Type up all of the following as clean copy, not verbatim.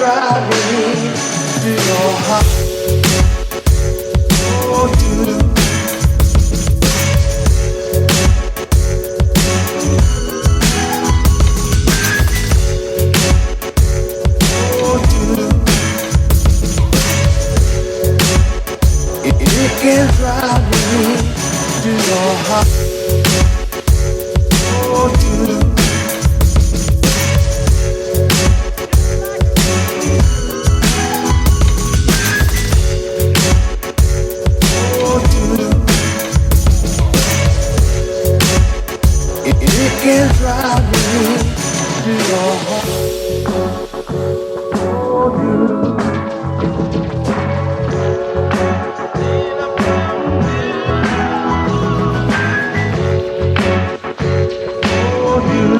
drive me to your heart. Oh, you. Oh, you. It can drive me to your heart. Oh, you. It can drive me to your heart. Oh, you. Oh, you.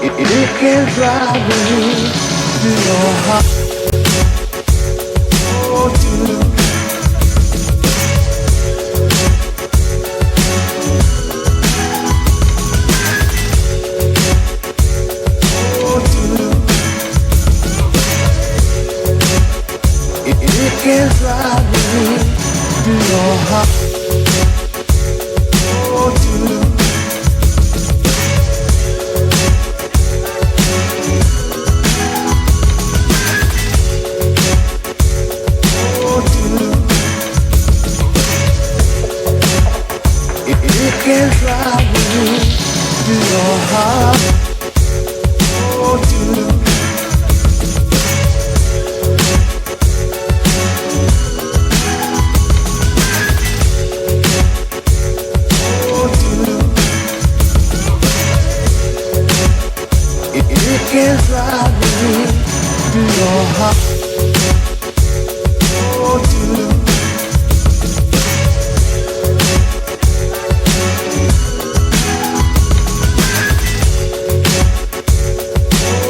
It can drive me to your heart. Oh, you. It can drive me to your heart. Oh, you. Oh, you. It can drive me to your heart. Oh, you. It can drive me to your heart. Oh, you.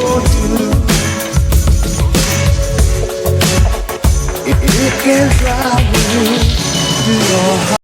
Oh, you. It can drive me to your heart.